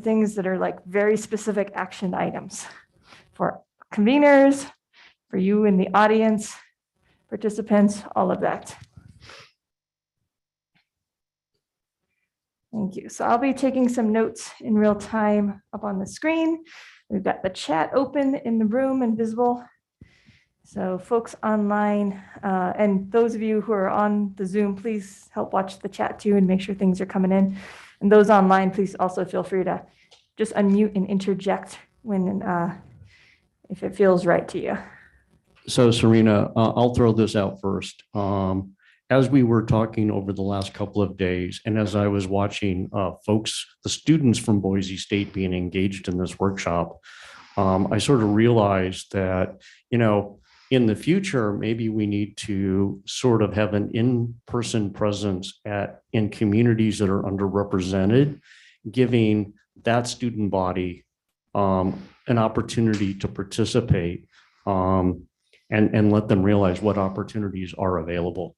things that are like very specific action items for conveners, for you in the audience, participants, all of that. Thank you. So I'll be taking some notes in real time up on the screen. We've got the chat open in the room and visible. So folks online and those of you who are on the Zoom, please help watch the chat too and make sure things are coming in. And those online, please also feel free to just unmute and interject when if it feels right to you. So Serena, I'll throw this out first. As we were talking over the last couple of days, and as I was watching folks, the students from Boise State being engaged in this workshop, I sort of realized that, in the future, maybe we need to sort of have an in-person presence in communities that are underrepresented, giving that student body an opportunity to participate and let them realize what opportunities are available.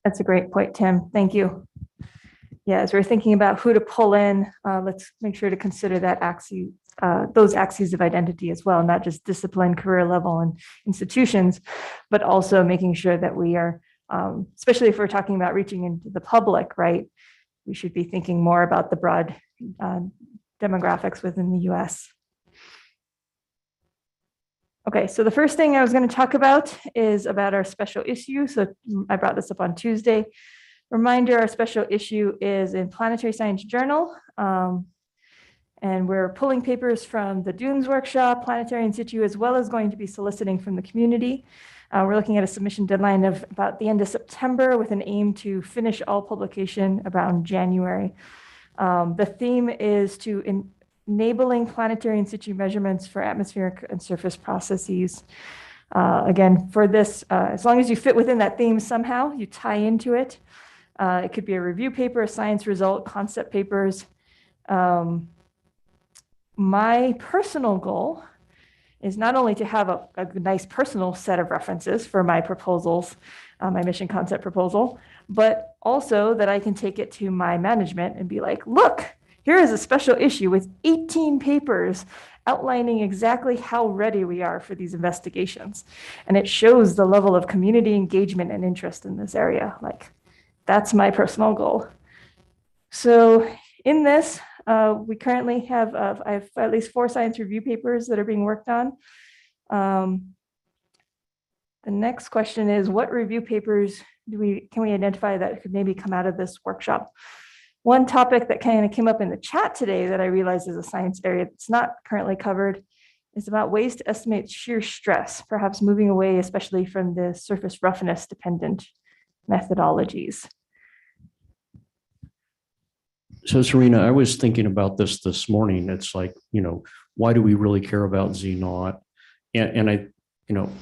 That's a great point, Tim. Thank you. Yeah, as we're thinking about who to pull in, let's make sure to consider that axis, those axes of identity as well, not just discipline, career level, and institutions, but also making sure that we are, especially if we're talking about reaching into the public, right? We should be thinking more about the broad demographics within the US. Okay, so the first thing I was going to talk about is about our special issue. So I brought this up on Tuesday. Reminder, our special issue is in Planetary Science Journal. And we're pulling papers from the Dunes workshop, Planetary In-Situ, as well as going to be soliciting from the community. We're looking at a submission deadline of about the end of September with an aim to finish all publication around January. The theme is to enabling planetary in situ measurements for atmospheric and surface processes. Again, for this, as long as you fit within that theme somehow, you tie into it. It could be a review paper, a science result, concept papers. My personal goal is not only to have a nice personal set of references for my proposals, my mission concept proposal, but also that I can take it to my management and be like, look, here is a special issue with 18 papers outlining exactly how ready we are for these investigations. And it shows the level of community engagement and interest in this area. Like, that's my personal goal. So in this, we currently have, I have at least 4 science review papers that are being worked on. The next question is, what review papers can we identify that could maybe come out of this workshop? One topic that kind of came up in the chat today that I realized is a science area that's not currently covered is about ways to estimate shear stress, perhaps moving away, especially from the surface roughness dependent methodologies. So Serena, I was thinking about this morning. It's like, why do we really care about Z naught? And I,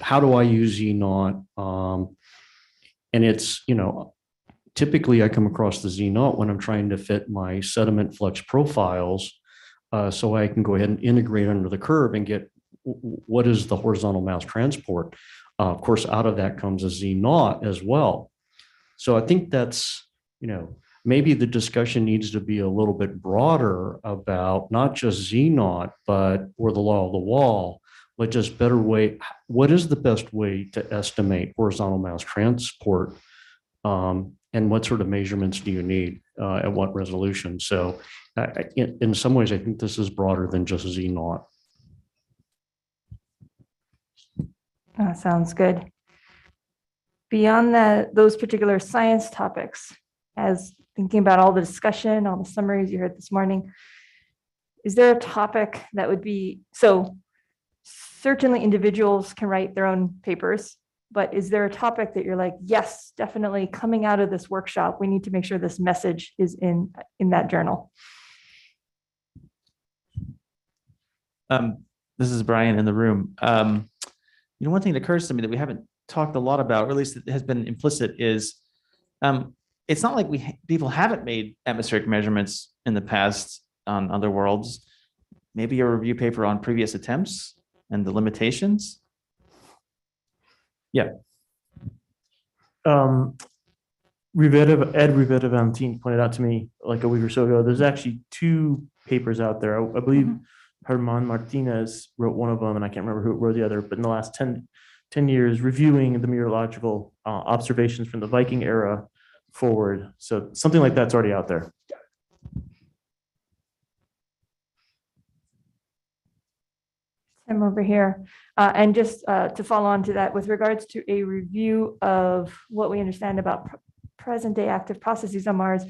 how do I use Z naught? And it's, typically I come across the Z naught when I'm trying to fit my sediment flux profiles so I can go ahead and integrate under the curve and get what is the horizontal mass transport. Of course, out of that comes a Z naught as well. So I think that's, maybe the discussion needs to be a little bit broader about not just Z naught, or the law of the wall, but just better way. What is the best way to estimate horizontal mass transport? And what sort of measurements do you need at what resolution? So in some ways, I think this is broader than just Z naught. Sounds good. Beyond those particular science topics, as thinking about all the discussion, all the summaries you heard this morning, is there a topic that would be, so certainly individuals can write their own papers, but is there a topic that you're like, yes, definitely coming out of this workshop, we need to make sure this message is in that journal? This is Brian in the room. One thing that occurs to me that we haven't talked a lot about, or at least it has been implicit, is it's not like people haven't made atmospheric measurements in the past on other worlds. Maybe a review paper on previous attempts and the limitations. Yeah. Ed Rivetta-Valentine pointed out to me like a week or so ago, there's actually 2 papers out there. I believe Mhm. Herman Martinez wrote one of them, and I can't remember who wrote the other, but in the last 10 years, reviewing the meteorological observations from the Viking era forward. So something like that's already out there. Tim over here. And just to follow on to that, with regards to a review of what we understand about present day active processes on Mars,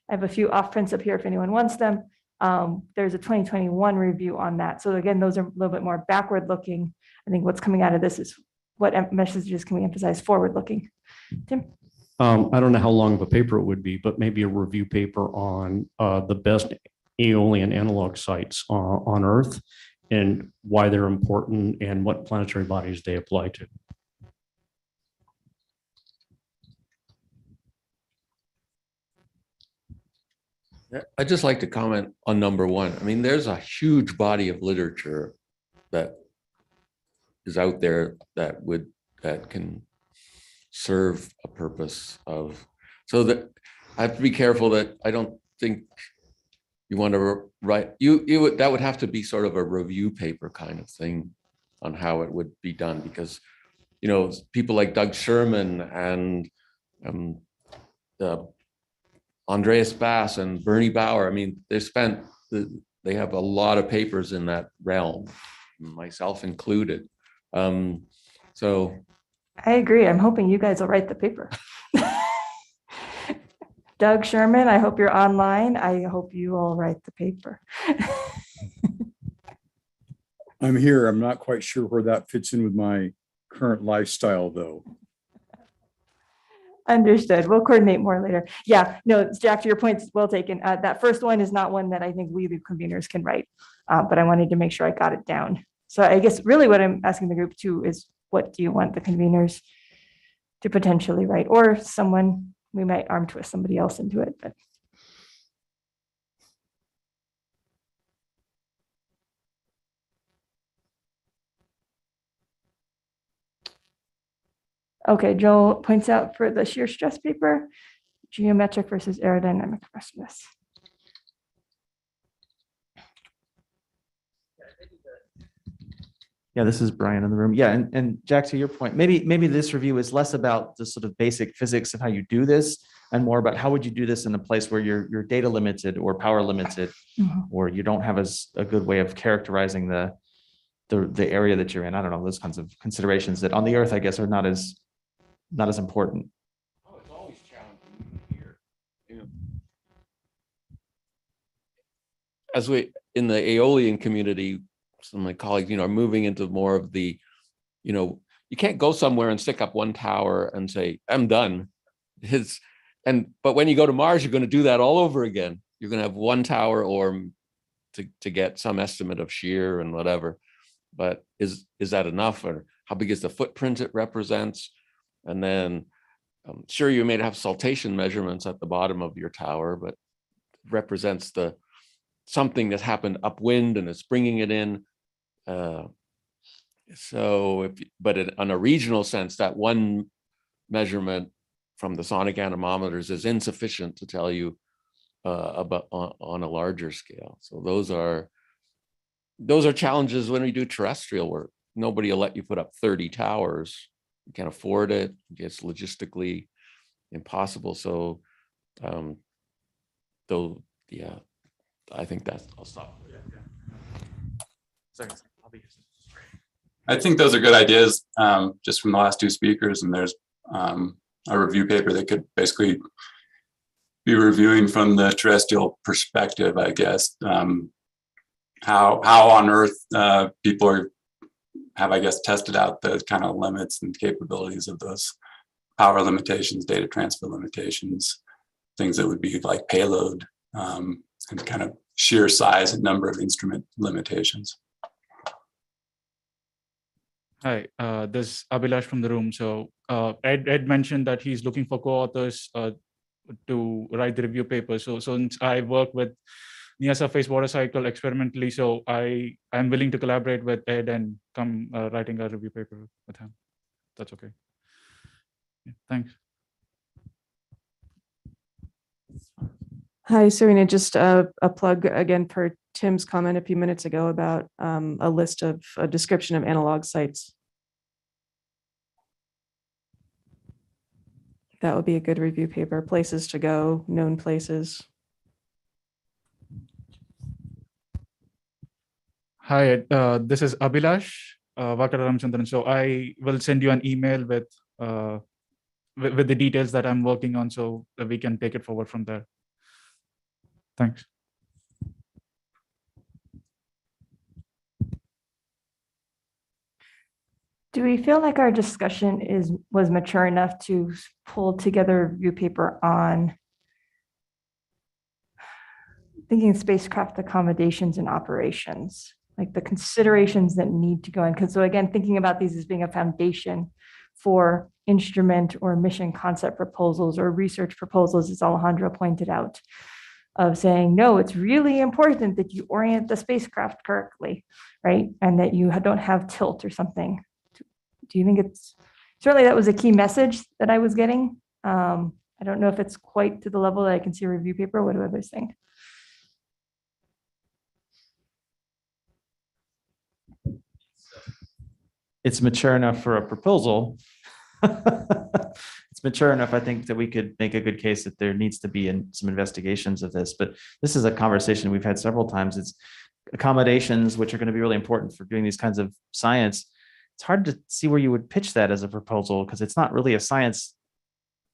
I have a few off prints up here if anyone wants them. There's a 2021 review on that. So again, those are a little bit more backward looking. I think what's coming out of this is what messages can we emphasize forward looking. Tim? I don't know how long of a paper it would be, but maybe a review paper on the best aeolian analog sites on Earth and why they're important and what planetary bodies they apply to. I'd just like to comment on number one. I mean, there's a huge body of literature that is out there that can serve a purpose of, so that I have to be careful that I don't think you want to write, that would have to be sort of a review paper kind of thing on how it would be done, because, you know, people like Doug Sherman and Andreas Bass and Bernie Bauer, I mean, they have a lot of papers in that realm, myself included. So I agree. I'm hoping you guys will write the paper. Doug Sherman, I hope you're online. I hope you all write the paper. I'm here. I'm not quite sure where that fits in with my current lifestyle, though. Understood. We'll coordinate more later. Yeah, no, Jack, to your point, well taken. That first one is not one that I think we, the conveners, can write, but I wanted to make sure I got it down. So I guess really what I'm asking the group too is, what do you want the conveners to potentially write, or someone, we might arm twist somebody else into it, but. Okay, Joel points out for the shear stress paper, geometric versus aerodynamic roughness. Yeah, this is Brian in the room. Yeah, and Jack, to your point, maybe this review is less about the sort of basic physics of how you do this and more about how would you do this in a place where you're data limited or power limited, or you don't have a good way of characterizing the area that you're in. I don't know, those kinds of considerations that on the Earth, I guess, are not as important. oh, it's always challenging here. You know, as we in the Aeolian community, some of my colleagues, you know, are moving into more of the, you know, you can't go somewhere and stick up one tower and say, I'm done. But when you go to Mars, you're going to do that all over again. You're going to have one tower or to get some estimate of shear and whatever. But is that enough? Or how big is the footprint it represents? And then sure, you may have saltation measurements at the bottom of your tower, but it represents something that happened upwind and it's bringing it in. On a regional sense, that one measurement from the sonic anemometers is insufficient to tell you about on a larger scale. So those are challenges when we do terrestrial work. Nobody will let you put up 30 towers. You can't afford it. It's logistically impossible. So, yeah, I think I'll stop. Sorry. I think those are good ideas, just from the last two speakers. And there's a review paper that could basically be reviewing from the terrestrial perspective, I guess. How on Earth people have, I guess, tested out the kind of limits and capabilities of those power limitations, data transfer limitations, things that would be like payload, and kind of sheer size and number of instrument limitations. Hi, this is Abhilash from the room. So Ed mentioned that he's looking for co-authors to write the review paper. So since I work with near surface water cycle experimentally, so I'm willing to collaborate with Ed and come writing a review paper with him. That's okay. Yeah, thanks. Hi, Serena. Just a plug again for Tim's comment a few minutes ago about a list of a description of analog sites. That would be a good review paper. Places to go, known places. Hi, this is Abhilash Vakararamchandran. So I will send you an email with the details that I'm working on, so that we can take it forward from there. Thanks. Do we feel like our discussion was mature enough to pull together a review paper on thinking spacecraft accommodations and operations, like the considerations that need to go in? Because so again, thinking about these as being a foundation for instrument or mission concept proposals or research proposals, as Alejandro pointed out, of saying, no, it's really important that you orient the spacecraft correctly, right? And that you don't have tilt or something. Do you think it's, certainly that was a key message that I was getting. I don't know if it's quite to the level that I can see a review paper. What do others think? It's mature enough for a proposal. It's mature enough, I think, that we could make a good case that there needs to be some investigations of this. But this is a conversation we've had several times. It's accommodations, which are going to be really important for doing these kinds of science. It's hard to see where you would pitch that as a proposal because it's not really a science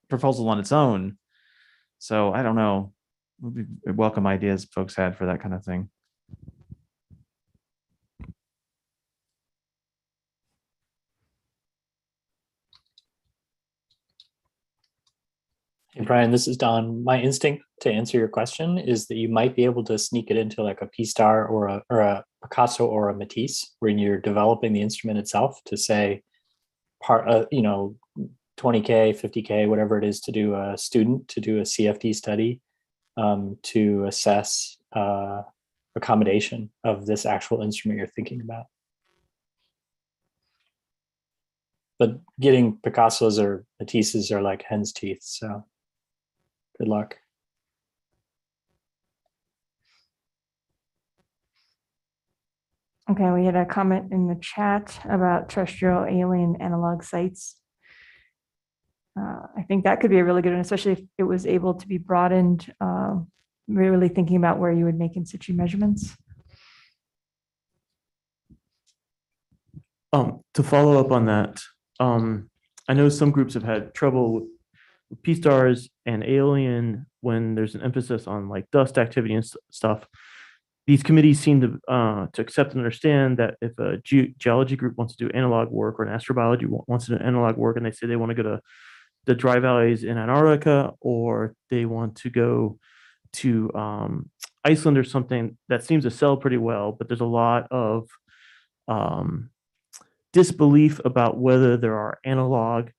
proposal on its own. So I don't know. Would be welcome ideas folks had for that kind of thing. Hey, Brian, this is Don. My instinct to answer your question is that you might be able to sneak it into like a P-Star or a Picasso or a Matisse when you're developing the instrument itself to say part, 20K, 50K, whatever it is to do a student, to do a CFD study, to assess accommodation of this actual instrument you're thinking about. But getting Picassos or Matisses are like hen's teeth, so good luck. Okay, we had a comment in the chat about terrestrial alien analog sites. I think that could be a really good one, especially if it was able to be broadened, really thinking about where you would make in situ measurements. To follow up on that, I know some groups have had trouble with P-Stars and alien when there's an emphasis on like dust activity and stuff. These committees seem to accept and understand that if a geology group wants to do analog work or an astrobiology wants to do analog work and they say they want to go to the dry valleys in Antarctica or they want to go to Iceland or something, that seems to sell pretty well, but there's a lot of disbelief about whether there are analog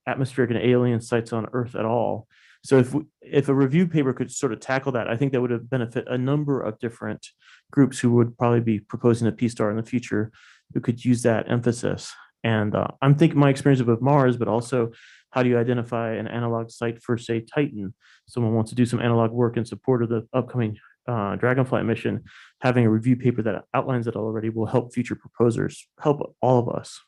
atmospheric and alien sites on Earth at all. So if a review paper could sort of tackle that, I think that would have benefit a number of different groups who would probably be proposing a P-Star in the future who could use that emphasis. And I'm thinking my experience with Mars, but also how do you identify an analog site for, say, Titan? Someone wants to do some analog work in support of the upcoming Dragonflight mission. Having a review paper that outlines it already will help future proposers, help all of us.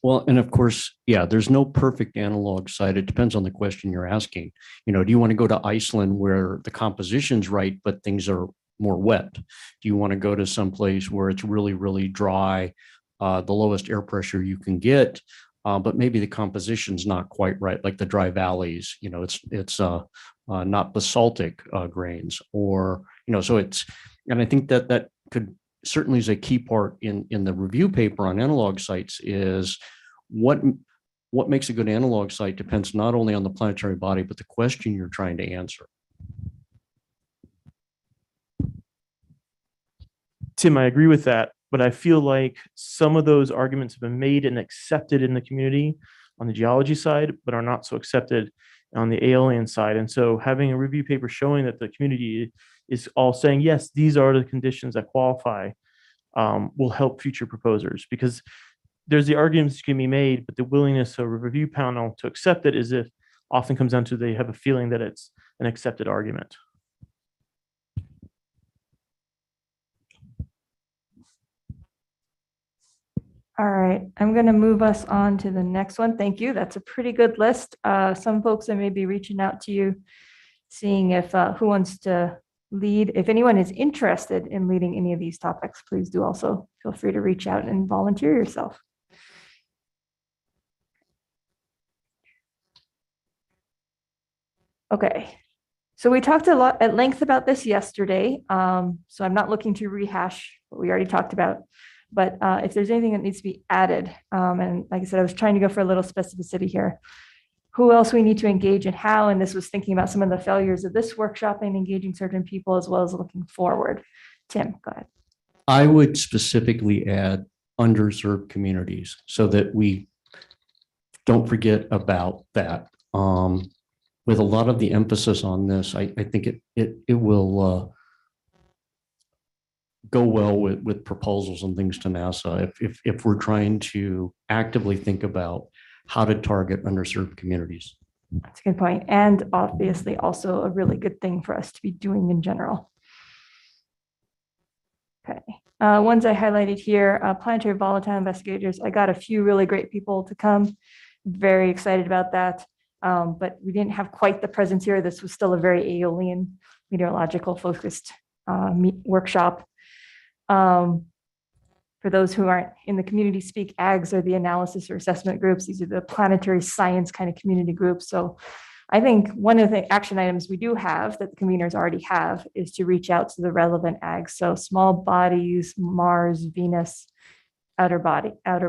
Well, and of course, yeah, there's no perfect analog site. It depends on the question you're asking. Do you want to go to Iceland where the composition's right, but things are more wet? Do you want to go to some place where it's really, really dry, the lowest air pressure you can get, but maybe the composition's not quite right, like the dry valleys, it's not basaltic grains or, so it's, and I think that could certainly is a key part in the review paper on analog sites is what makes a good analog site depends not only on the planetary body, but the question you're trying to answer. Tim, I agree with that, but I feel like some of those arguments have been made and accepted in the community on the geology side, but are not so accepted on the alien side. And so having a review paper showing that the community is all saying, yes, these are the conditions that qualify, will help future proposers, because there's the arguments can be made, but the willingness of a review panel to accept it is if often comes down to they have a feeling that it's an accepted argument. All right, I'm going to move us on to the next one. Thank you. That's a pretty good list. Some folks I may be reaching out to you, seeing if who wants to lead. If anyone is interested in leading any of these topics, please do also feel free to reach out and volunteer yourself. Okay, so we talked a lot at length about this yesterday, so I'm not looking to rehash what we already talked about. But if there's anything that needs to be added, and like I said, I was trying to go for a little specificity here. Who else we need to engage and how, and this was thinking about some of the failures of this workshop and engaging certain people as well as looking forward. Tim, go ahead. I would specifically add underserved communities so that we don't forget about that. With a lot of the emphasis on this, I think it will go well with proposals and things to NASA if we're trying to actively think about how to target underserved communities. That's a good point. And obviously also a really good thing for us to be doing in general. Okay. Ones I highlighted here, Planetary Volatile Investigators. I got a few really great people to come. Very excited about that. But we didn't have quite the presence here. This was still a very Aeolian meteorological focused workshop. For those who aren't in the community speak, AGS are the analysis or assessment groups. These are the planetary science kind of community groups. So I think one of the action items we do have that the conveners already have is to reach out to the relevant AGS. So small bodies, Mars, Venus, outer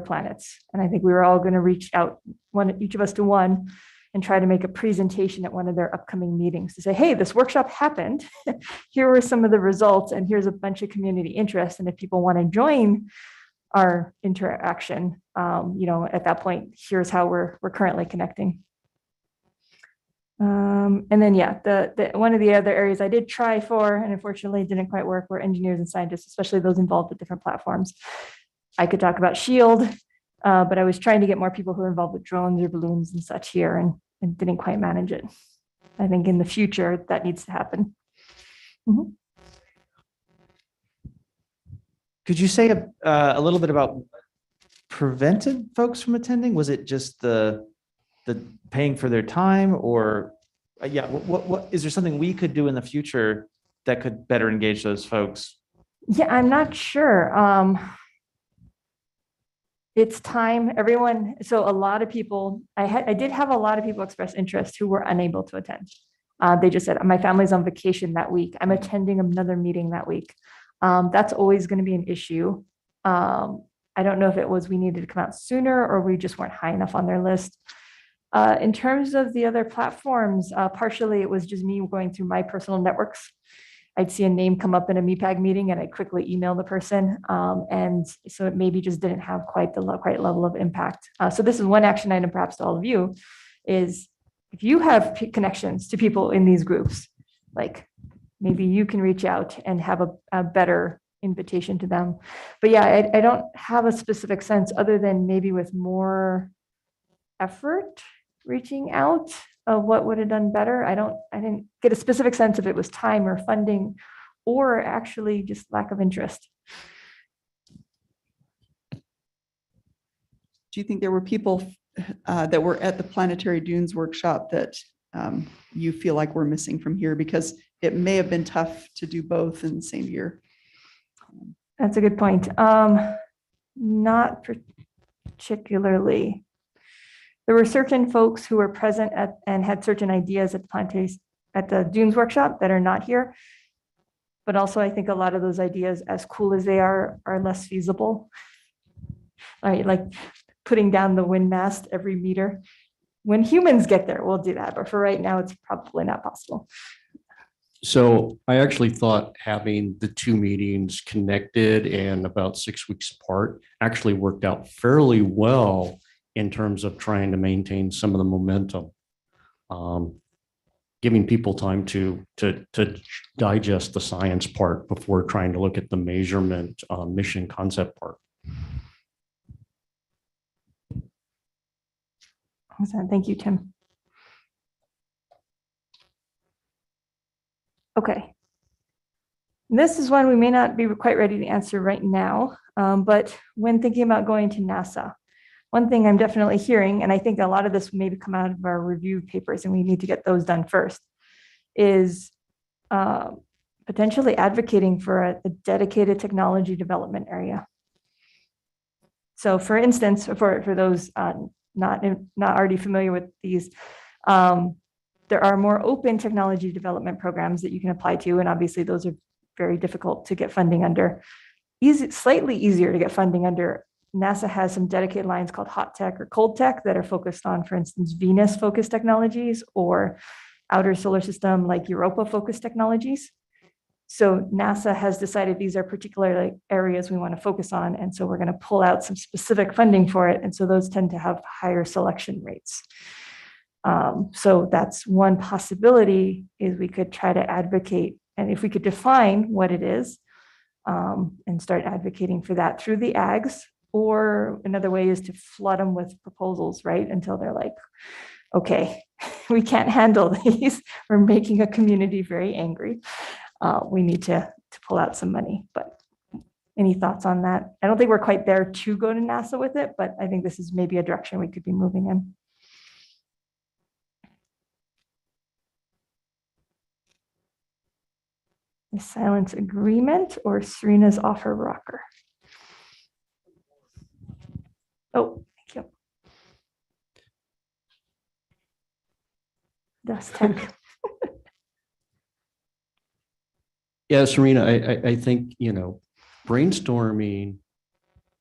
planets. And I think we were all going to reach out, each of us to one, and try to make a presentation at one of their upcoming meetings to say, hey, this workshop happened. Here were some of the results, and here's a bunch of community interest. And if people want to join our interaction, at that point, here's how we're currently connecting. And then, the one of the other areas I did try for, and unfortunately didn't quite work, were engineers and scientists, especially those involved with different platforms. I could talk about SHIELD, but I was trying to get more people who are involved with drones or balloons and such here, and didn't quite manage it. I think in the future that needs to happen. Mm-hmm. Could you say a little bit about prevented folks from attending? Was it just the paying for their time, or what is there something we could do in the future that could better engage those folks? Yeah, I'm not sure. It's time, everyone. So a lot of people, I did have a lot of people express interest who were unable to attend. They just said, my family's on vacation that week. I'm attending another meeting that week. That's always going to be an issue. I don't know if it was we needed to come out sooner or we just weren't high enough on their list. In terms of the other platforms, partially it was just me going through my personal networks. I'd see a name come up in a MEPAG meeting and I'd quickly email the person. And so it maybe just didn't have quite the right level of impact. So this is one action item perhaps to all of you is if you have connections to people in these groups, like maybe you can reach out and have a better invitation to them. But yeah, I don't have a specific sense other than maybe with more effort reaching out of what would have done better. I didn't get a specific sense if it was time or funding or actually just lack of interest. Do you think there were people that were at the Planetary Dunes workshop that you feel like we're missing from here? Because it may have been tough to do both in the same year. That's a good point. Not particularly. There were certain folks who were present and had certain ideas at the Dunes workshop that are not here. But also I think a lot of those ideas, as cool as they are less feasible. All right, like putting down the wind mast every meter. When humans get there, we'll do that. But for right now, it's probably not possible. So I actually thought having the two meetings connected and about 6 weeks apart actually worked out fairly well in terms of trying to maintain some of the momentum, giving people time to digest the science part before trying to look at the measurement mission concept part. Excellent. Thank you, Tim. Okay. This is one we may not be quite ready to answer right now, but when thinking about going to NASA, one thing I'm definitely hearing, and I think a lot of this may come out of our review papers, and we need to get those done first, is potentially advocating for a dedicated technology development area. So for instance, for those not already familiar with these, there are more open technology development programs that you can apply to, and obviously those are very difficult to get funding under. Slightly easier to get funding under. NASA has some dedicated lines called hot tech or cold tech that are focused on, for instance, Venus-focused technologies or outer solar system like Europa-focused technologies. So NASA has decided these are particular areas we want to focus on, and so we're going to pull out some specific funding for it, and so those tend to have higher selection rates. So that's one possibility, is we could try to advocate, and if we could define what it is, and start advocating for that through the ags, or another way is to flood them with proposals, right? Until they're like, okay, we can't handle these. We're making a community very angry. We need to pull out some money, but any thoughts on that? I don't think we're quite there to go to NASA with it, but I think this is maybe a direction we could be moving in. The silence agreement or Serena's offer rocker? Oh, thank you. Dust tech. Yeah, Serena, I think, brainstorming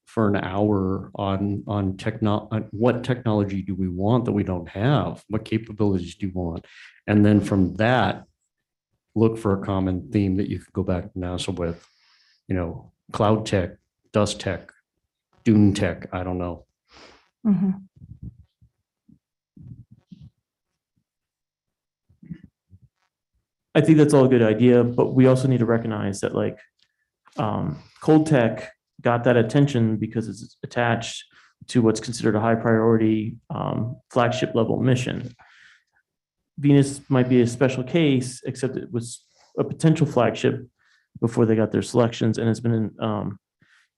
for an hour on what technology do we want that we don't have? What capabilities do you want? And then from that, look for a common theme that you could go back to NASA with, cloud tech, dust tech, dune tech, I don't know. Mm-hmm. I think that's all a good idea, but we also need to recognize that cold tech got that attention because it's attached to what's considered a high priority flagship level mission. Venus might be a special case, except it was a potential flagship before they got their selections, and it's been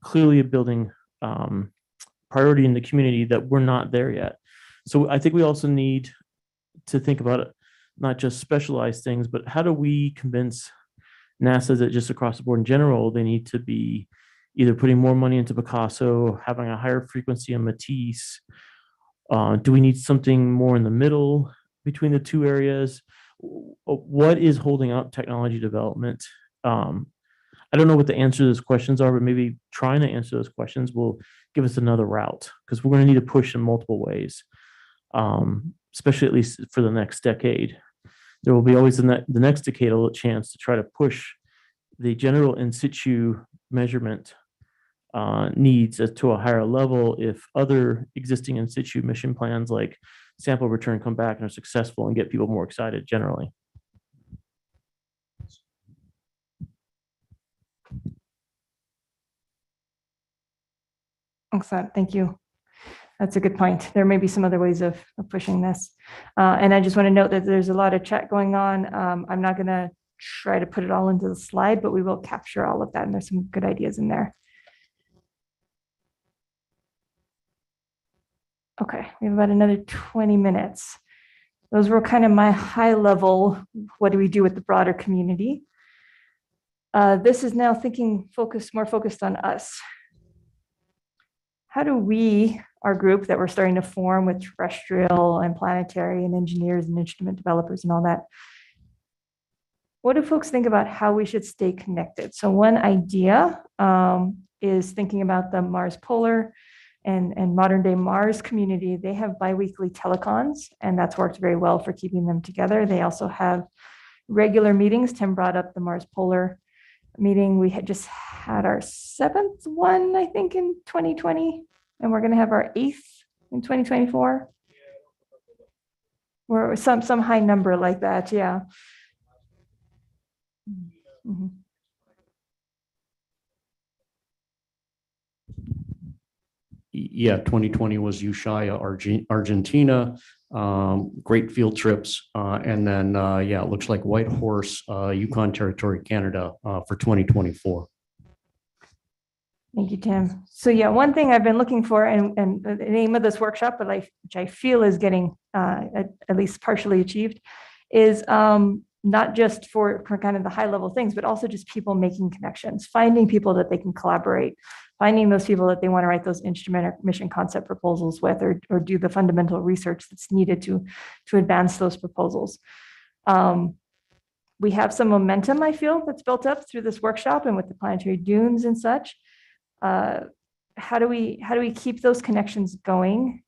clearly a building priority in the community that we're not there yet. So I think we also need to think about it, not just specialized things, but how do we convince NASA that just across the board in general, they need to be either putting more money into Picasso, having a higher frequency on Matisse. Do we need something more in the middle between the two areas? What is holding up technology development? I don't know what the answer to those questions are, but maybe trying to answer those questions will give us another route, because we're going to need to push in multiple ways, especially at least for the next decade. There will be always in the next decade a chance to try to push the general in situ measurement needs to a higher level if other existing in situ mission plans like sample return come back and are successful and get people more excited generally. Excellent. Thank you. That's a good point. There may be some other ways of pushing this. And I just want to note that there's a lot of chat going on. I'm not going to try to put it all into the slide, but we will capture all of that. And there's some good ideas in there. Okay, we have about another 20 minutes. Those were kind of my high level, what do we do with the broader community? This is now thinking more focused on us. How do we, our group that we're starting to form with Terrestrial and Planetary and engineers and instrument developers and all that, what do folks think about how we should stay connected? So one idea is thinking about the Mars Polar and modern day Mars community. They have biweekly telecons, and that's worked very well for keeping them together. They also have regular meetings. Tim brought up the Mars Polar meeting. We had just had our 7th one, I think, in 2020, and we're going to have our 8th in 2024. Or some high number like that, yeah. Mm-hmm. Yeah, 2020 was Ushuaia, Argentina. Great field trips. And then, yeah, it looks like Whitehorse, Yukon Territory, Canada for 2024. Thank you, Tim. So yeah, one thing I've been looking for, and the name of this workshop, but which I feel is getting at least partially achieved, is not just for kind of the high level things, but also just people making connections, finding people that they can collaborate, finding those people that they want to write those instrument or mission concept proposals with, or do the fundamental research that's needed to advance those proposals. We have some momentum, I feel, that's built up through this workshop and with the planetary dunes and such. How do we keep those connections going?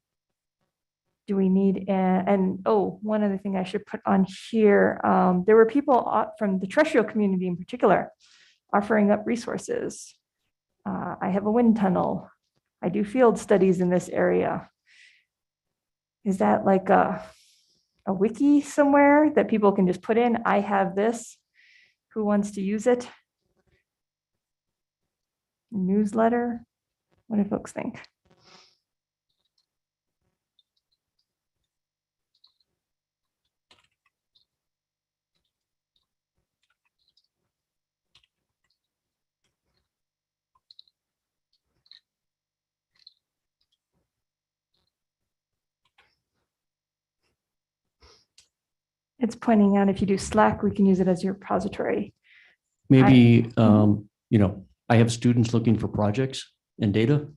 Do we need, one other thing I should put on here. There were people from the terrestrial community in particular offering up resources. I have a wind tunnel. I do field studies in this area. Is that like a wiki somewhere that people can just put in? I have this. Who wants to use it? Newsletter? What do folks think? It's pointing out if you do Slack, we can use it as your repository. Maybe, I have students looking for projects and data.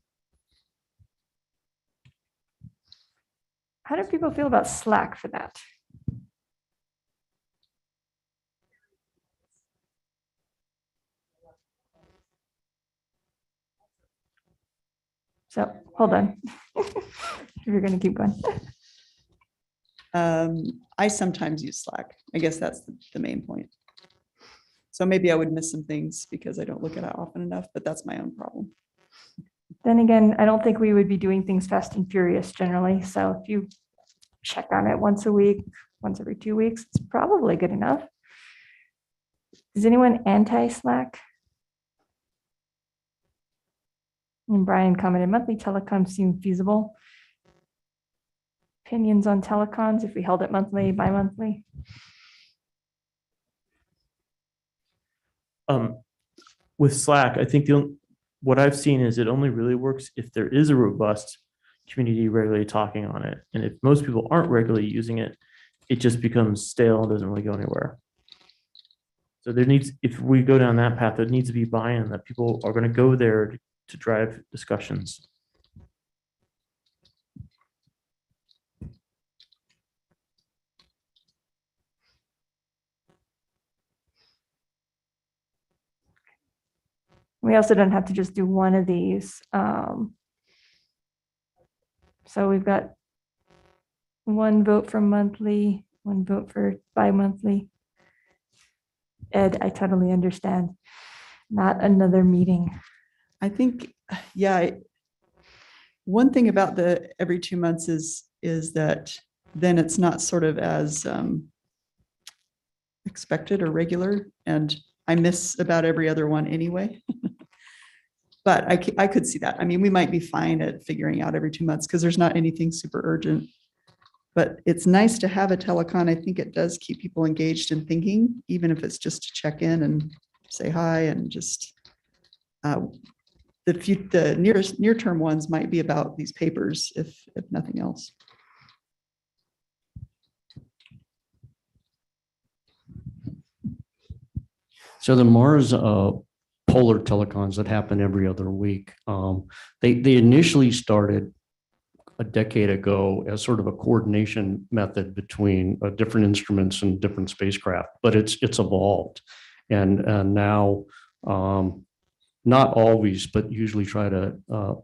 How do people feel about Slack for that? So hold on. If you're going to keep going. I sometimes use Slack. I guess that's the main point. So maybe I would miss some things because I don't look at it often enough, but that's my own problem. Then again, I don't think we would be doing things fast and furious generally. So if you check on it once a week, once every 2 weeks, it's probably good enough. Is anyone anti-Slack? And Brian commented, monthly telecoms seem feasible. Opinions on telecons if we held it monthly, bi-monthly? With Slack, I think what I've seen is it only really works if there is a robust community regularly talking on it. And if most people aren't regularly using it, it just becomes stale and doesn't really go anywhere. So if we go down that path, there needs to be buy-in that people are going to go there to drive discussions. We also don't have to just do one of these. So we've got one vote for monthly, one vote for bi-monthly. Ed, I totally understand. Not another meeting. I think, yeah, one thing about the every 2 months is that then it's not sort of as expected or regular, and I miss about every other one anyway. But I could see that. I mean, we might be fine at figuring out every 2 months because there's not anything super urgent. But it's nice to have a telecon. I think it does keep people engaged and thinking, even if it's just to check in and say hi and just the near-term ones might be about these papers, if nothing else. So the Mars polar telecons that happen every other week, they initially started a decade ago as sort of a coordination method between different instruments and different spacecraft, but it's evolved, and now not always, but usually try to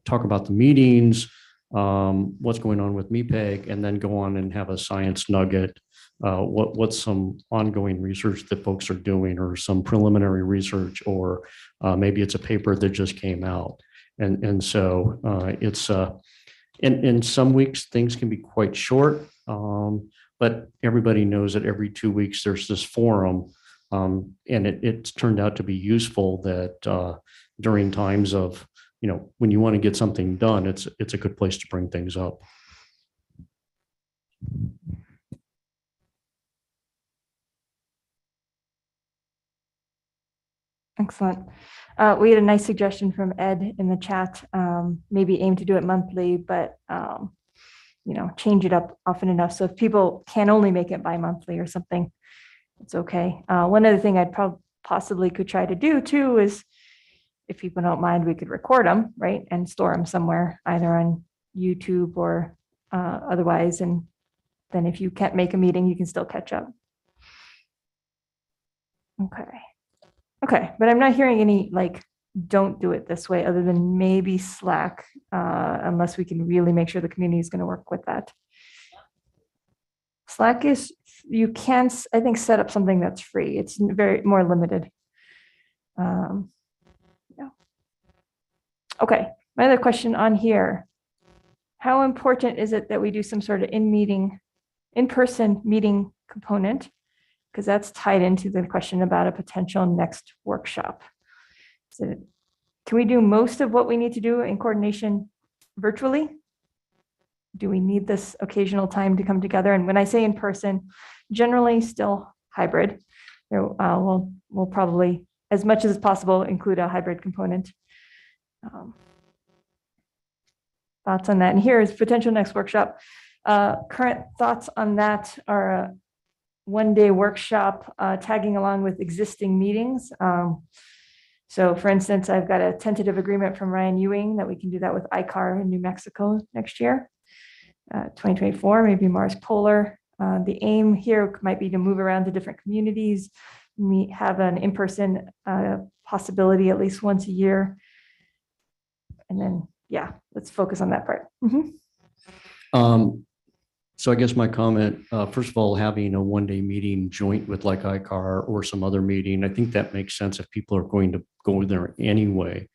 talk about the meetings, what's going on with MEPEG, and then go on and have a science nugget. What's some ongoing research that folks are doing, or some preliminary research, or maybe it's a paper that just came out. And so it's in some weeks things can be quite short, but everybody knows that every 2 weeks there's this forum, and it's turned out to be useful that during times of when you want to get something done, it's a good place to bring things up. Excellent. We had a nice suggestion from Ed in the chat. Maybe aim to do it monthly, but change it up often enough. So if people can only make it bi-monthly or something, it's okay. One other thing I'd possibly could try to do too is, if people don't mind, we could record them, right, and store them somewhere, either on YouTube or otherwise. And then if you can't make a meeting, you can still catch up. Okay, but I'm not hearing any like, don't do it this way, other than maybe Slack, unless we can really make sure the community is going to work with that. Slack is, you can, I think, set up something that's free. It's very more limited. Yeah. Okay, my other question on here. How important is it that we do some sort of in-person meeting component? Because that's tied into the question about a potential next workshop. So can we do most of what we need to do in coordination virtually? Do we need this occasional time to come together? And when I say in person, generally still hybrid. We'll probably, as much as possible, include a hybrid component. Thoughts on that? And here is potential next workshop. Current thoughts on that are a one-day workshop tagging along with existing meetings. So for instance, I've got a tentative agreement from Ryan Ewing that we can do that with ICAR in New Mexico next year, 2024, maybe Mars Polar. The aim here might be to move around to different communities. We have an in-person possibility at least once a year. And then, yeah, let's focus on that part. So I guess my comment, first of all, having a one-day meeting joint with like ICAR or some other meeting, I think that makes sense if people are going to go there anyway.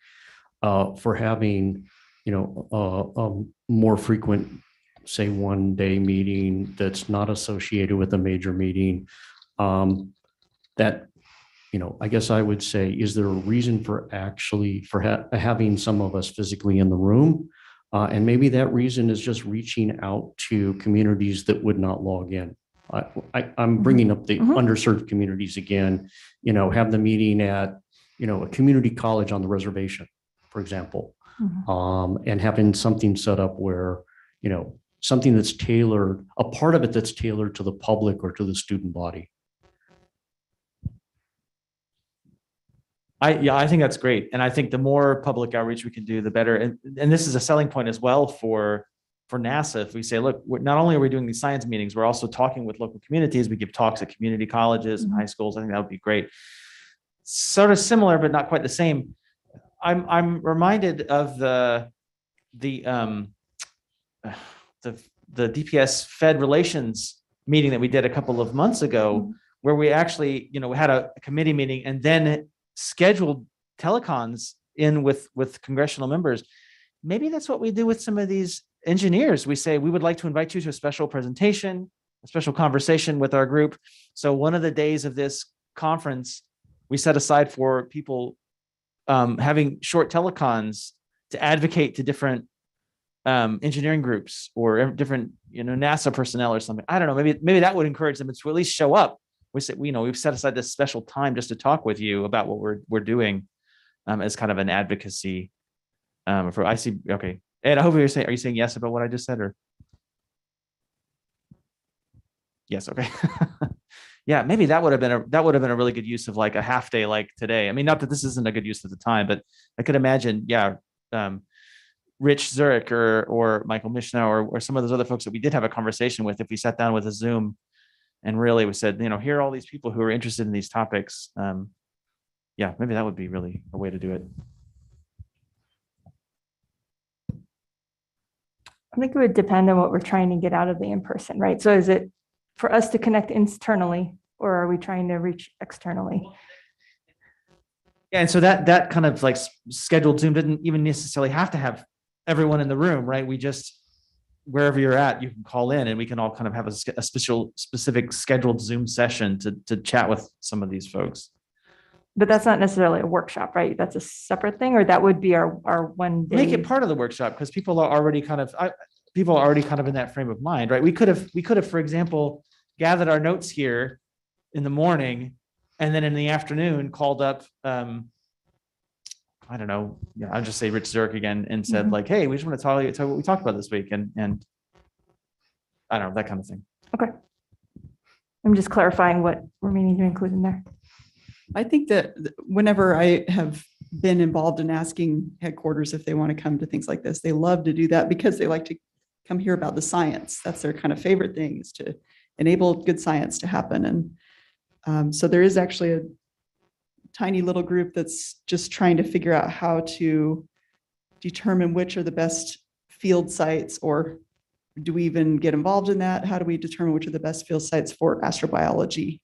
For having, a more frequent, say, one-day meeting that's not associated with a major meeting, that, I guess I would say, is there a reason for actually having some of us physically in the room? And maybe that reason is just reaching out to communities that would not log in. I'm bringing up the underserved communities again, have the meeting at, a community college on the reservation, for example, and having something set up where, something that's tailored, a part of it that's tailored to the public or to the student body. I think that's great. And I think the more public outreach we can do, the better. And this is a selling point as well for NASA. If we say, look, not only are we doing these science meetings, we're also talking with local communities. We give talks at community colleges and high schools. I think that would be great. Sort of similar, but not quite the same. I'm reminded of the DPS Fed Relations meeting that we did a couple of months ago, where we actually, we had a committee meeting and then scheduled telecons in with congressional members. Maybe that's what we do with some of these engineers. We say, we would like to invite you to a special presentation, a special conversation with our group. So one of the days of this conference, we set aside for people having short telecons to advocate to different engineering groups or different, NASA personnel or something. I don't know. Maybe that would encourage them to at least show up. We said, we've set aside this special time just to talk with you about what we're doing as kind of an advocacy. I see. Okay, Ed, I hope are you saying yes about what I just said, or yes? Okay. Yeah, maybe that would have been a really good use of like a half day like today. I mean, not that this isn't a good use of the time, but I could imagine, Rich Zurich or Michael Mishna or some of those other folks that we did have a conversation with, if we sat down with a Zoom and really we said, here are all these people who are interested in these topics. Yeah, maybe that would be really a way to do it. I think it would depend on what we're trying to get out of the in-person, right? So is it for us to connect internally, or are we trying to reach externally? Yeah, and so that kind of like scheduled Zoom didn't even necessarily have to have everyone in the room, right? We just, wherever you're at, you can call in and we can all kind of have a specific scheduled Zoom session to chat with some of these folks. But that's not necessarily a workshop, right? That's a separate thing, or that would be our one day. Make it part of the workshop because people are already kind of in that frame of mind, right? We could have, for example, gathered our notes here in the morning and then in the afternoon called up, I don't know, I'll just say Rich Zirk again and said like, hey, we just want to tell you what we talked about this week. And I don't know, that kind of thing. Okay. I'm just clarifying what we're meaning to include in there. I think that whenever I have been involved in asking headquarters if they want to come to things like this, they love to do that because they like to come hear about the science. That's their kind of favorite thing, is to enable good science to happen. And so there is actually a tiny little group that's just trying to figure out how to determine which are the best field sites, or do we even get involved in that? How do we determine which are the best field sites for astrobiology?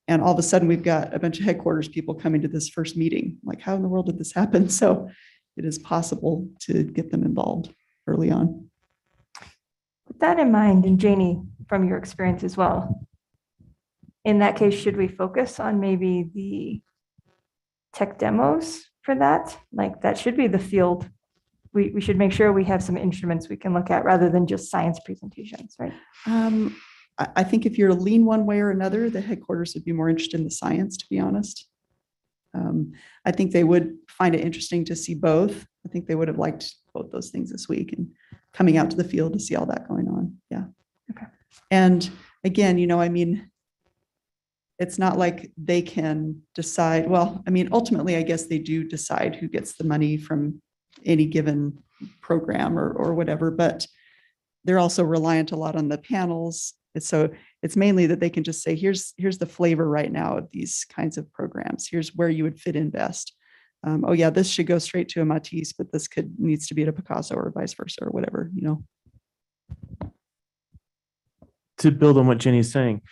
And all of a sudden we've got a bunch of headquarters people coming to this first meeting. Like, how in the world did this happen? So it is possible to get them involved early on. With that in mind, and Janie, from your experience as well, in that case, should we focus on maybe the tech demos for that? Like, that should be the field. We should make sure we have some instruments we can look at rather than just science presentations, right? I think if you're lean one way or another, the headquarters would be more interested in the science, to be honest. I think they would find it interesting to see both. I think they would have liked both those things this week and coming out to the field to see all that going on. Yeah. Okay. And again, I mean, it's not like they can decide. Well, I mean, ultimately, I guess they do decide who gets the money from any given program or whatever, but they're also reliant a lot on the panels. So it's mainly that they can just say, here's the flavor right now of these kinds of programs. Here's where you would fit in best. Oh yeah, this should go straight to a Matisse, but this needs to be at a Picasso or vice versa or whatever, To build on what Jenny's saying,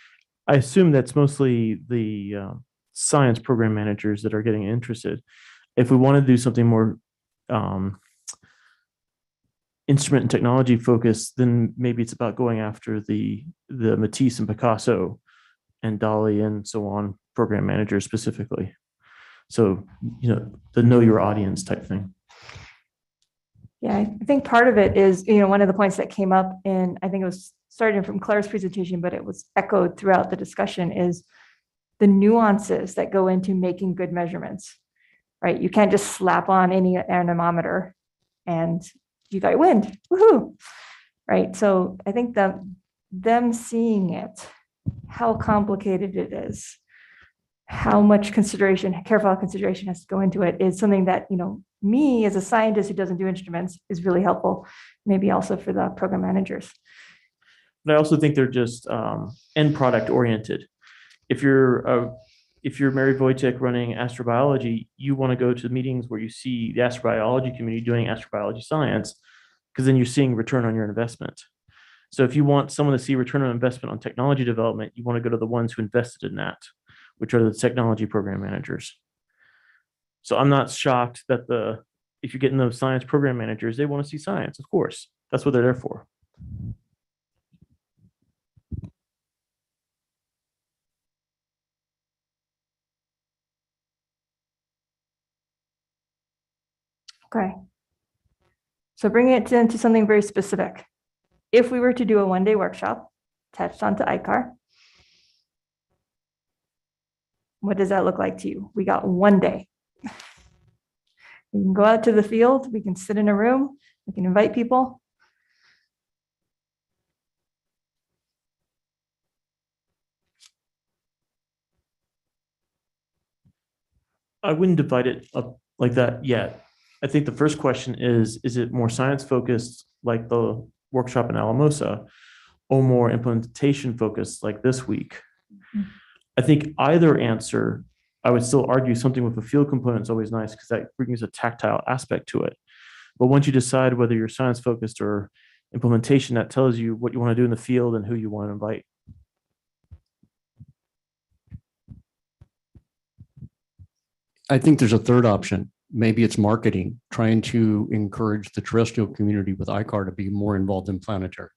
I assume that's mostly the science program managers that are getting interested. If we want to do something more instrument and technology focused, then maybe it's about going after the Matisse and Picasso and Dali and so on program managers specifically. So, the know your audience type thing. Yeah, I think part of it is, one of the points that came up in, I think it was starting from Claire's presentation, but it was echoed throughout the discussion, is the nuances that go into making good measurements, right? You can't just slap on any anemometer and you got your wind, woohoo, right? So I think that them seeing it, how complicated it is, how much careful consideration has to go into it, is something that, me as a scientist who doesn't do instruments is really helpful, maybe also for the program managers. But I also think they're just end product oriented. If you're Mary Wojtek running astrobiology, you want to go to meetings where you see the astrobiology community doing astrobiology science, because then you're seeing return on your investment. So if you want someone to see return on investment on technology development, you want to go to the ones who invested in that, which are the technology program managers. So I'm not shocked that if you're getting those science program managers, they want to see science, of course. That's what they're there for. Okay. So bringing it into something very specific. If we were to do a one-day workshop attached onto ICAR, what does that look like to you? We got one day. We can go out to the field. We can sit in a room. We can invite people. I wouldn't divide it up like that yet. I think the first question is it more science focused like the workshop in Alamosa, or more implementation focused like this week? Mm-hmm. I think either answer, I would still argue something with a field component is always nice because that brings a tactile aspect to it. But once you decide whether you're science focused or implementation, that tells you what you want to do in the field and who you want to invite. I think there's a third option. Maybe it's marketing, trying to encourage the terrestrial community with ICAR to be more involved in Planetary.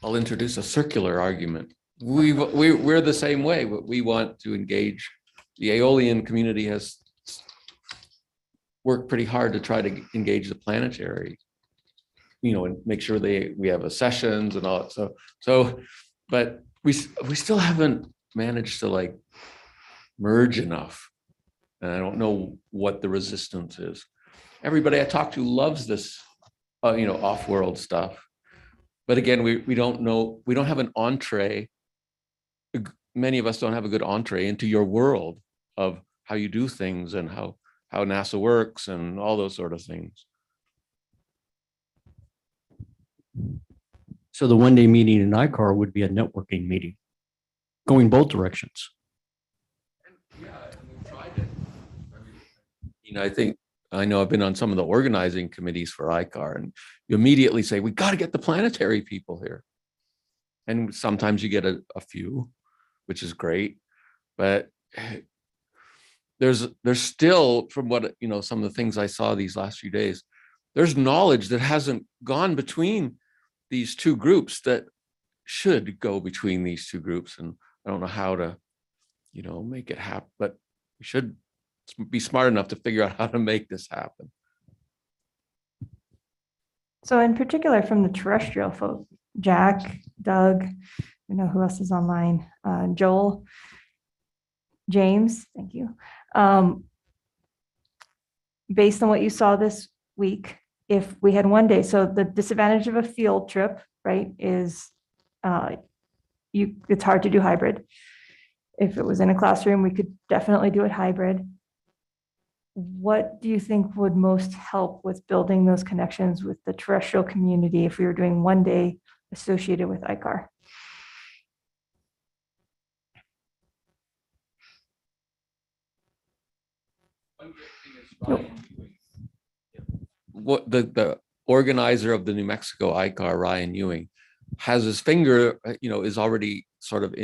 I'll introduce a circular argument. We're the same way, but we want to engage. The Aeolian community has worked pretty hard to try to engage the Planetary, and make sure we have sessions and all. But we still haven't managed to like merge enough. And I don't know what the resistance is. Everybody I talk to loves this, off-world stuff. But again, we don't know, we don't have an entree. Many of us don't have a good entree into your world of how you do things and how NASA works and all those sort of things. So the one-day meeting in ICAR would be a networking meeting, going both directions. Yeah, we've tried it. I know I've been on some of the organizing committees for ICAR, and you immediately say, we got to get the Planetary people here. And sometimes you get a few, which is great. But there's still, from what, some of the things I saw these last few days, there's knowledge that hasn't gone between these two groups that should go between these two groups. And I don't know how to, make it happen, but we should be smart enough to figure out how to make this happen. So in particular from the terrestrial folk, Jack, Doug, who else is online, Joel, James, thank you. Based on what you saw this week, if we had one day, so the disadvantage of a field trip, right, is it's hard to do hybrid. If it was in a classroom, we could definitely do it hybrid. What do you think would most help with building those connections with the terrestrial community if we were doing one day associated with ICAR? What the organizer of the New Mexico ICAR, Ryan Ewing, has his finger, is already sort of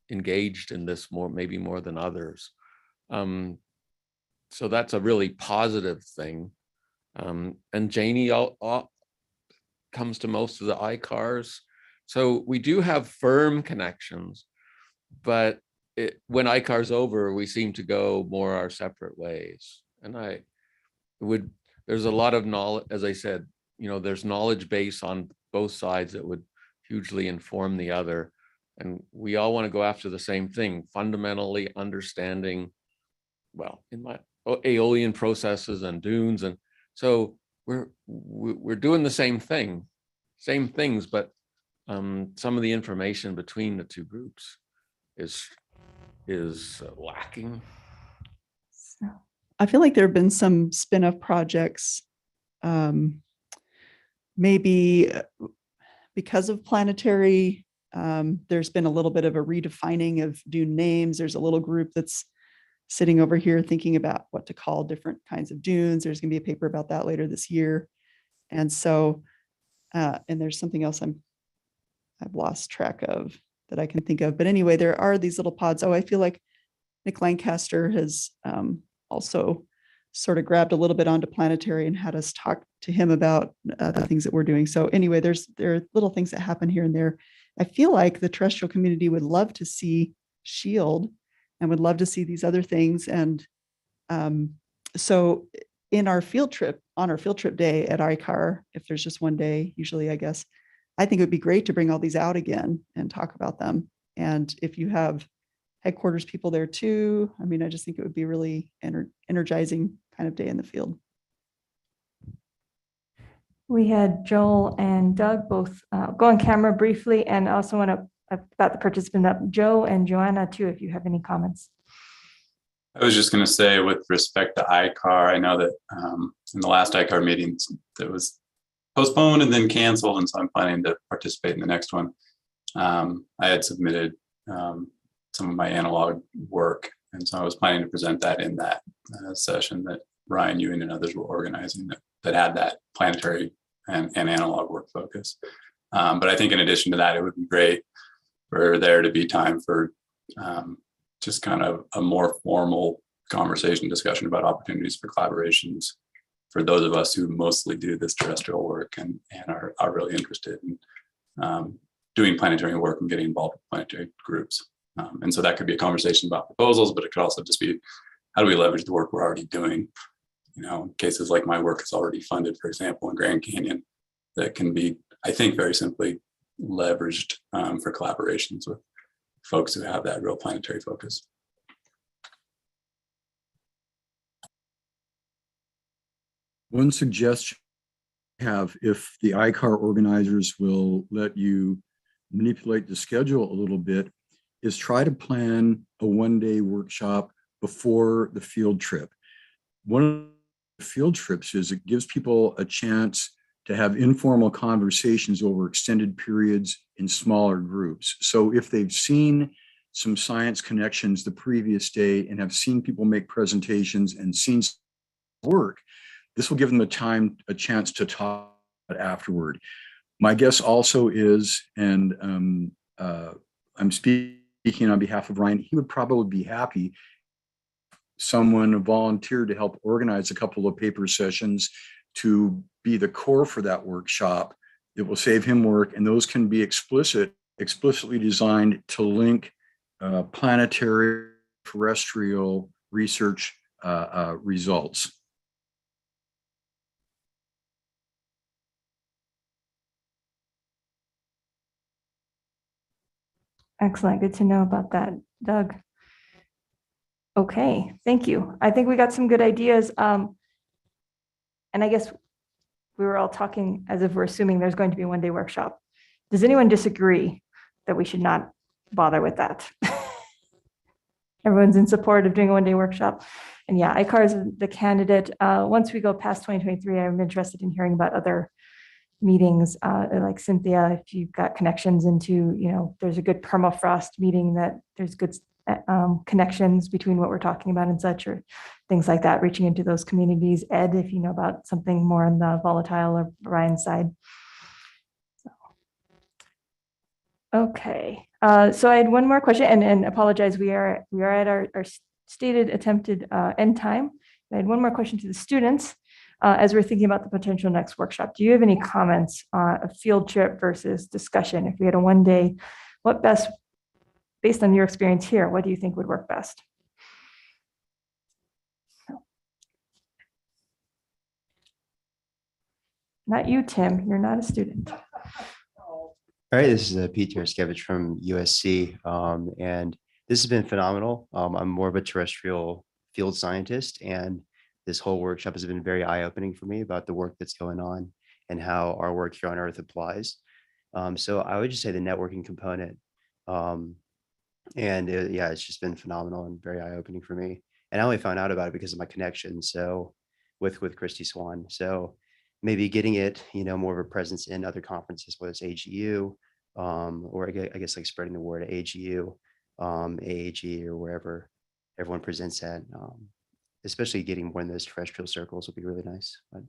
engaged in this maybe more than others. So that's a really positive thing. And Janie comes to most of the ICARs. So we do have firm connections, but when ICAR's over, we seem to go more our separate ways. And there's a lot of knowledge, as I said, there's knowledge base on both sides that would hugely inform the other. And we all want to go after the same thing, fundamentally understanding, in my Aeolian processes and dunes. And so we're doing the same things, but some of the information between the two groups is lacking. I feel like there have been some spin-off projects, maybe because of Planetary. There's been a little bit of a redefining of dune names. There's a little group that's sitting over here thinking about what to call different kinds of dunes. There's going to be a paper about that later this year. And so, and there's something else I've lost track of that I can think of. But anyway, there are these little pods. Oh, I feel like Nick Lancaster has also sort of grabbed a little bit onto Planetary and had us talk to him about the things that we're doing. So anyway, there are little things that happen here and there. I feel like the terrestrial community would love to see SHIELD and would love to see these other things. And so on our field trip day at ICAR, if there's just one day, usually, I guess, I think it would be great to bring all these out again and talk about them. And if you have headquarters people there too, I just think it would be really energizing kind of day in the field. We had Joel and Doug both go on camera briefly, and I also want to, I've got the participant up, Joe and Joanna too, if you have any comments. I was just going to say, with respect to ICAR, I know that in the last ICAR meeting that was postponed and then canceled, and so I'm planning to participate in the next one. I had submitted some of my analog work, and so I was planning to present that in that session that Ryan Ewing and others were organizing that had that planetary and analog work focus. But I think in addition to that, it would be great for there to be time for just kind of a more formal conversation discussion about opportunities for collaborations for those of us who mostly do this terrestrial work and are really interested in doing planetary work and getting involved with planetary groups. And so that could be a conversation about proposals, but it could also just be, how do we leverage the work we're already doing? You know, cases like my work is already funded, for example, in Grand Canyon, that can be, I think, very simply leveraged for collaborations with folks who have that real planetary focus. One suggestion I have, if the ICAR organizers will let you manipulate the schedule a little bit, is try to plan a one-day workshop before the field trip. One of the field trips is it gives people a chance to have informal conversations over extended periods in smaller groups. So if they've seen some science connections the previous day and have seen people make presentations and seen work, this will give them a chance to talk afterward. My guess also is, and I'm speaking on behalf of Ryan, he would probably be happy someone volunteered to help organize a couple of paper sessions to be the core for that workshop. It will save him work, and those can be explicitly designed to link planetary, terrestrial research results. Excellent. Good to know about that, Doug. Okay, thank you. I think we got some good ideas. And I guess we were all talking as if we're assuming there's going to be a one-day workshop. Does anyone disagree that we should not bother with that? Everyone's in support of doing a one-day workshop. And yeah, ICAR is the candidate. Once we go past 2023, I'm interested in hearing about other meetings, like Cynthia, if you've got connections into, you know, there's a good permafrost meeting that there's good connections between what we're talking about and such, or things like that, reaching into those communities. Ed, if you know about something more on the volatile or Ryan side. So. Okay, so I had one more question, and apologize, we are at our stated attempted end time. I had one more question to the students. As we're thinking about the potential next workshop, do you have any comments on a field trip versus discussion? If we had a one day, what best, based on your experience here, what do you think would work best? Not you, Tim. You're not a student. All right, this is Pete Tereskevich from USC, and this has been phenomenal. I'm more of a terrestrial field scientist, and this whole workshop has been very eye-opening for me about the work that's going on and how our work here on Earth applies. So I would just say the networking component, yeah, it's just been phenomenal and very eye-opening for me. And I only found out about it because of my connection, so with Christy Swan. So maybe getting it, you know, more of a presence in other conferences, whether it's AGU, or I guess like spreading the word at AGU, AAG, or wherever everyone presents at. Especially getting more in those terrestrial circles would be really nice. But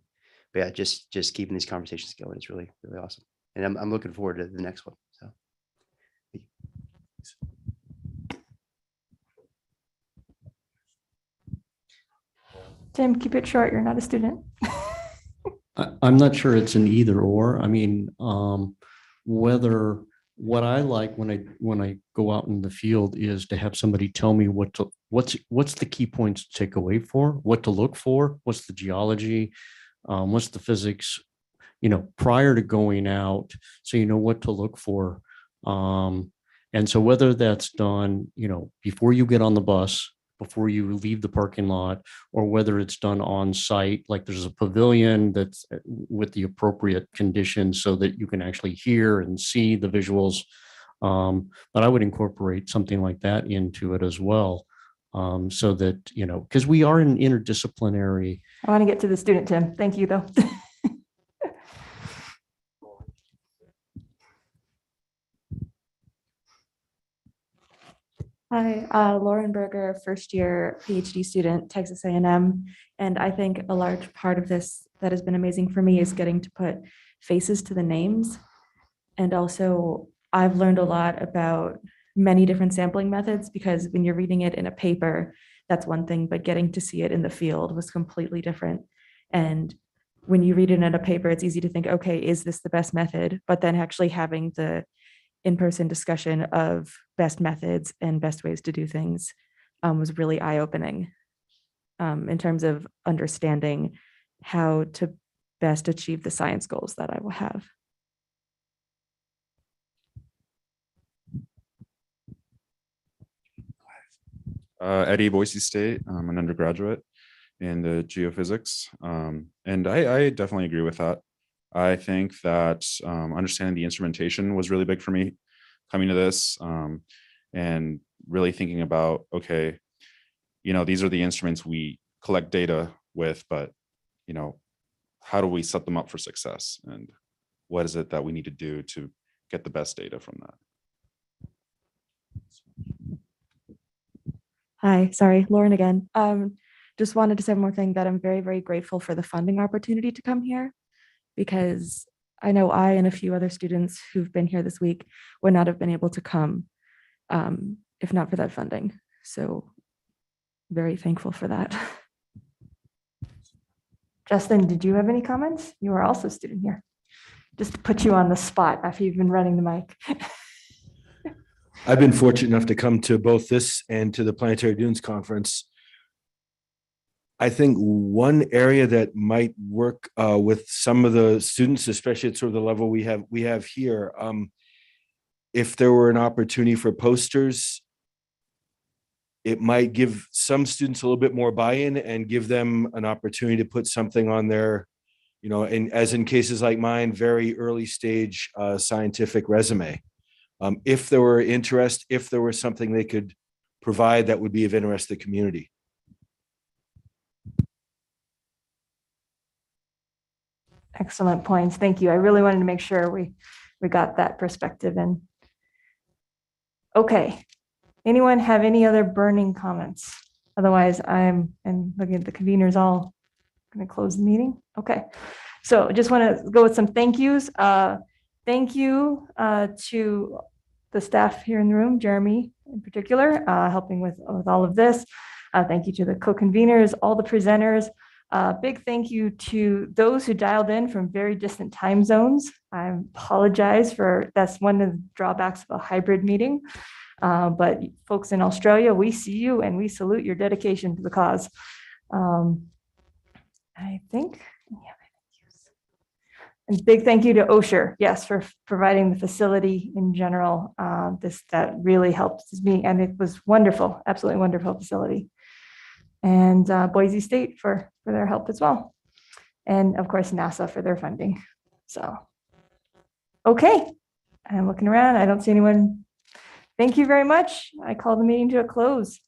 yeah, just keeping these conversations going is really, really awesome. And I'm looking forward to the next one. So. Tim, keep it short. You're not a student. I'm not sure it's an either or. I mean, whether what I like when I go out in the field is to have somebody tell me what's the key points to take away for, what to look for, what's the geology, what's the physics, you know, prior to going out, so you know what to look for. And so whether that's done, you know, before you get on the bus, before you leave the parking lot, or whether it's done on site, like there's a pavilion that's with the appropriate conditions so that you can actually hear and see the visuals. But I would incorporate something like that into it as well. So that, you know, because we are an interdisciplinary. I want to get to the student, Tim. Thank you, though. Hi, Lauren Berger, first year PhD student, Texas A&M. And I think a large part of this that has been amazing for me is getting to put faces to the names. And also, I've learned a lot about many different sampling methods, because when you're reading it in a paper, that's one thing, but getting to see it in the field was completely different. And when you read it in a paper, it's easy to think, okay, is this the best method? But then actually having the in-person discussion of best methods and best ways to do things was really eye-opening in terms of understanding how to best achieve the science goals that I will have. Eddie, Boise State. I'm an undergraduate in the geophysics. And I definitely agree with that. I think that understanding the instrumentation was really big for me coming to this, and really thinking about, okay, these are the instruments we collect data with, but, how do we set them up for success? And what is it that we need to do to get the best data from that? Hi, sorry, Lauren again. Just wanted to say one more thing, that I'm very, very grateful for the funding opportunity to come here, because I know I and a few other students who've been here this week would not have been able to come if not for that funding. So very thankful for that. Justin, did you have any comments? You are also a student here. Just to put you on the spot after you've been running the mic. I've been fortunate enough to come to both this and to the Planetary Dunes Conference. I think one area that might work with some of the students, especially at sort of the level we have here, if there were an opportunity for posters, it might give some students a little bit more buy-in and give them an opportunity to put something on their, and as in cases like mine, very early stage scientific resume. If there were interest, if there was something they could provide that would be of interest to the community. Excellent points. Thank you. I really wanted to make sure we got that perspective in. Okay. Anyone have any other burning comments? Otherwise, and looking at the conveners, all going to close the meeting. Okay. So I just want to go with some thank yous. Thank you to the staff here in the room, Jeremy in particular, helping with all of this. Thank you to the co-conveners, all the presenters. Big thank you to those who dialed in from very distant time zones. I apologize that's one of the drawbacks of a hybrid meeting. But folks in Australia, we see you and we salute your dedication to the cause. I think, yeah. And big thank you to Osher, yes, for providing the facility in general. That really helped me, and it was wonderful, absolutely wonderful facility. And Boise State for their help as well. And of course, NASA for their funding. So, okay, I'm looking around, I don't see anyone. Thank you very much. I call the meeting to a close.